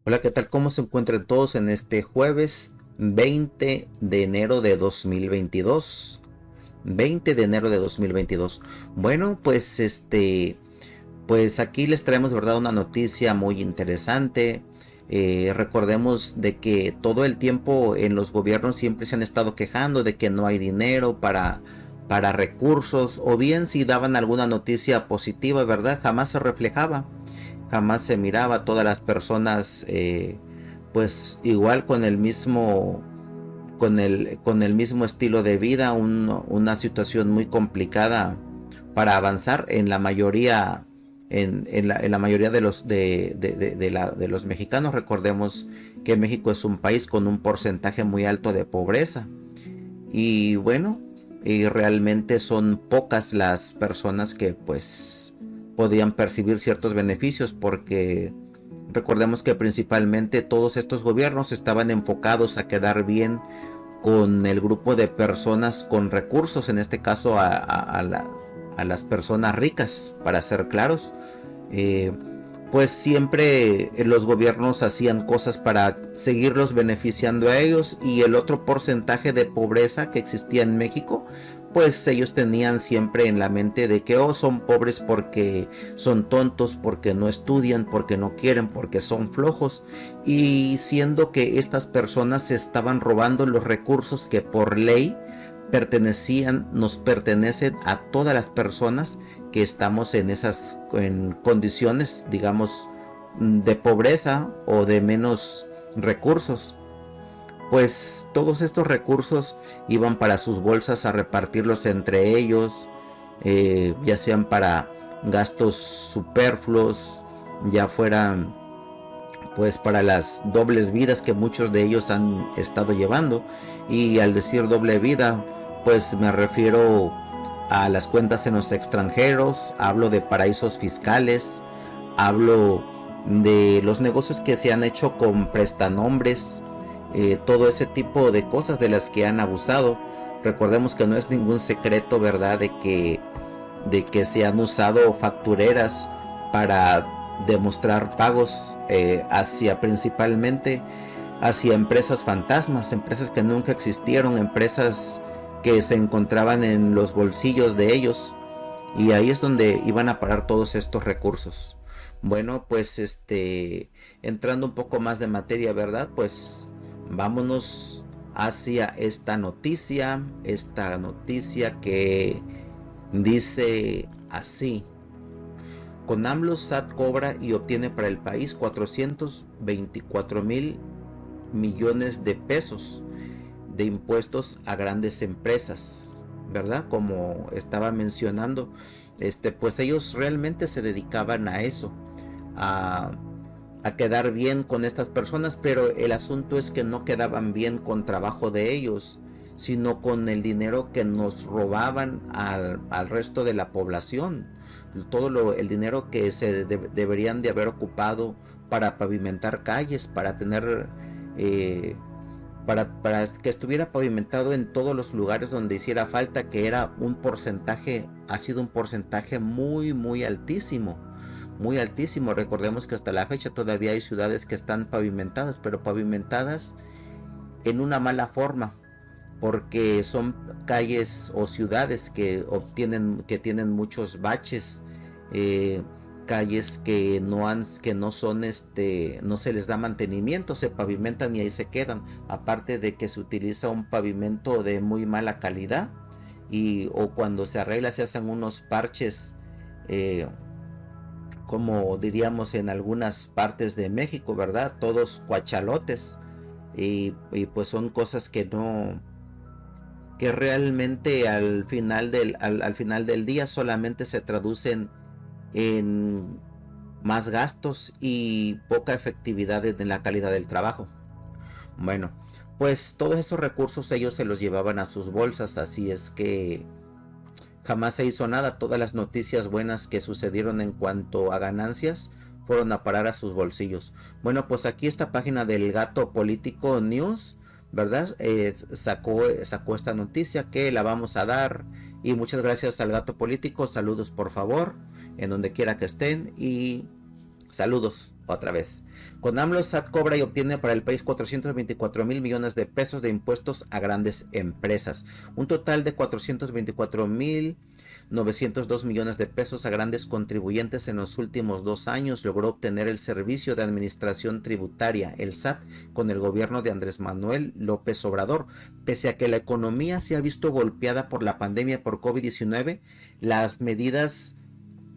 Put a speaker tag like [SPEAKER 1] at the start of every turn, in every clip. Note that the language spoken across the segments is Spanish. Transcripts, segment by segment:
[SPEAKER 1] Hola, ¿qué tal? ¿Cómo se encuentran todos en este jueves 20 de enero de 2022? 20 de enero de 2022. Bueno, pues pues aquí les traemos, de verdad, una noticia muy interesante. Recordemos de que todo el tiempo en los gobiernos siempre se han estado quejando de que no hay dinero para recursos, o bien si daban alguna noticia positiva, ¿verdad? Jamás se reflejaba, jamás se miraba a todas las personas, pues igual con el mismo con el mismo estilo de vida, una situación muy complicada para avanzar en la mayoría, en la mayoría de los mexicanos. Recordemos que México es un país con un porcentaje muy alto de pobreza, y bueno, y realmente son pocas las personas que pues podían percibir ciertos beneficios, porque recordemos que principalmente todos estos gobiernos estaban enfocados a quedar bien con el grupo de personas con recursos, en este caso a las personas ricas, para ser claros. Eh, pues siempre los gobiernos hacían cosas para seguirlos beneficiando a ellos, y el otro porcentaje de pobreza que existía en México, pues ellos tenían siempre en la mente de que son pobres porque son tontos, porque no estudian, porque no quieren, porque son flojos, y siendo que estas personas se estaban robando los recursos que por ley nos pertenecen a todas las personas que estamos en esas condiciones, digamos, de pobreza o de menos recursos. Pues todos estos recursos iban para sus bolsas a repartirlos entre ellos, ya sean para gastos superfluos, ya fueran pues para las dobles vidas que muchos de ellos han estado llevando. Y al decir doble vida, pues me refiero a las cuentas en los extranjeros, hablo de paraísos fiscales, hablo de los negocios que se han hecho con prestanombres, todo ese tipo de cosas de las que han abusado. Recordemos que no es ningún secreto, ¿verdad?, de que se han usado factureras para demostrar pagos, hacia principalmente hacia empresas fantasmas, empresas que nunca existieron, empresas que se encontraban en los bolsillos de ellos, y ahí es donde iban a parar todos estos recursos. Bueno, pues entrando un poco más de materia, ¿verdad? Pues vámonos hacia esta noticia que dice así: con AMLO, SAT cobra y obtiene para el país 424,000 millones de pesos de impuestos a grandes empresas, ¿verdad? Como estaba mencionando, pues ellos realmente se dedicaban a eso, a, a quedar bien con estas personas, pero el asunto es que no quedaban bien con trabajo de ellos, sino con el dinero que nos robaban al resto de la población. El dinero que deberían de haber ocupado para pavimentar calles, para tener, eh, para que estuviera pavimentado en todos los lugares donde hiciera falta, que era un porcentaje, ha sido un porcentaje muy, muy altísimo. Muy altísimo. Recordemos que hasta la fecha todavía hay ciudades que están pavimentadas, pero pavimentadas en una mala forma, porque son calles o ciudades que tienen muchos baches, eh, calles que no son, no se les da mantenimiento, se pavimentan y ahí se quedan. Aparte de que se utiliza un pavimento de muy mala calidad, o cuando se arregla se hacen unos parches, eh, como diríamos en algunas partes de México, ¿verdad? Todos cuachalotes, y pues son cosas que realmente al final del día solamente se traducen en más gastos y poca efectividad en la calidad del trabajo. Bueno, pues todos esos recursos ellos se los llevaban a sus bolsas, así es que jamás se hizo nada. Todas las noticias buenas que sucedieron en cuanto a ganancias fueron a parar a sus bolsillos. Bueno, pues aquí esta página del Gato Político News, ¿verdad? Sacó esta noticia que la vamos a dar. Y muchas gracias al Gato Político. Saludos, por favor, en donde quiera que estén. Y Saludos otra vez. Con AMLO, SAT cobra y obtiene para el país 424 mil millones de pesos de impuestos a grandes empresas. Un total de 424.902 millones de pesos a grandes contribuyentes en los últimos 2 años logró obtener el Servicio de Administración Tributaria, el SAT, con el gobierno de Andrés Manuel López Obrador. Pese a que la economía se ha visto golpeada por la pandemia por COVID-19, las medidas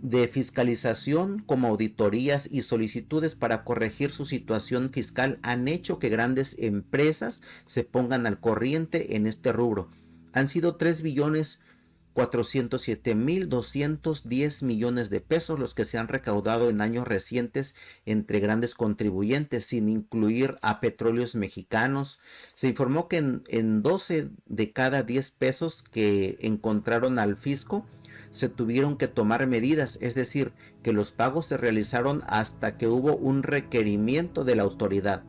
[SPEAKER 1] de fiscalización como auditorías y solicitudes para corregir su situación fiscal han hecho que grandes empresas se pongan al corriente en este rubro. Han sido 3.407.210 millones de pesos los que se han recaudado en años recientes entre grandes contribuyentes, sin incluir a Petróleos Mexicanos. Se informó que en 12 de cada 10 pesos que encontraron al fisco se tuvieron que tomar medidas, es decir, que los pagos se realizaron hasta que hubo un requerimiento de la autoridad.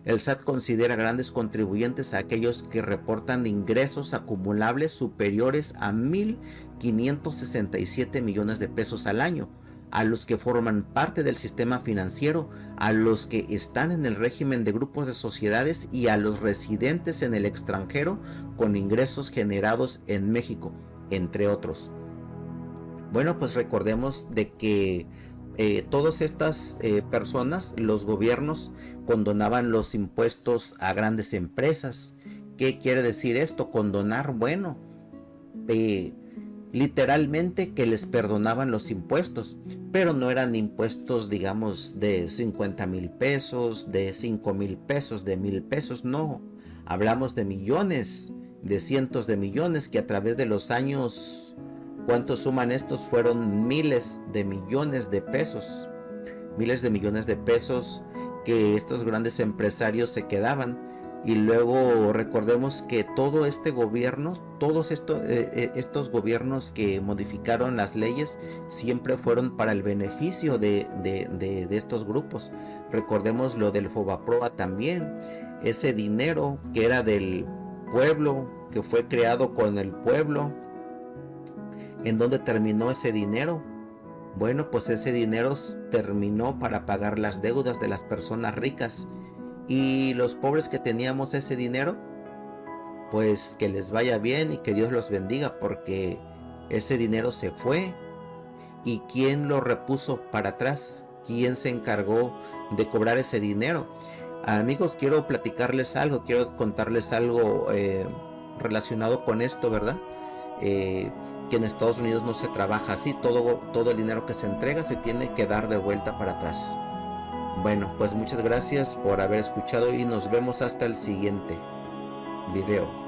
[SPEAKER 1] El SAT considera grandes contribuyentes a aquellos que reportan ingresos acumulables superiores a 1.567 millones de pesos al año, a los que forman parte del sistema financiero, a los que están en el régimen de grupos de sociedades y a los residentes en el extranjero con ingresos generados en México, entre otros. Bueno, pues recordemos de que todas estas personas, los gobiernos, condonaban los impuestos a grandes empresas. ¿Qué quiere decir esto? Condonar, bueno, literalmente que les perdonaban los impuestos, pero no eran impuestos, digamos, de 50,000 pesos, de 5,000 pesos, de 1,000 pesos, no. Hablamos de millones, de cientos de millones que a través de los años... ¿Cuánto suman estos? Fueron miles de millones de pesos. Miles de millones de pesos que estos grandes empresarios se quedaban. Y luego recordemos que todo este gobierno, todos estos gobiernos que modificaron las leyes, siempre fueron para el beneficio de estos grupos. Recordemos lo del Fobaproa también. Ese dinero que era del pueblo, que fue creado con el pueblo. ¿En dónde terminó ese dinero? Bueno, pues ese dinero terminó para pagar las deudas de las personas ricas. Y los pobres que teníamos ese dinero, pues que les vaya bien y que Dios los bendiga, porque ese dinero se fue. ¿Y quién lo repuso para atrás? ¿Quién se encargó de cobrar ese dinero? Amigos, quiero platicarles algo, quiero contarles algo relacionado con esto, ¿verdad? Que en Estados Unidos no se trabaja así, todo el dinero que se entrega se tiene que dar de vuelta para atrás. Bueno, pues muchas gracias por haber escuchado y nos vemos hasta el siguiente video.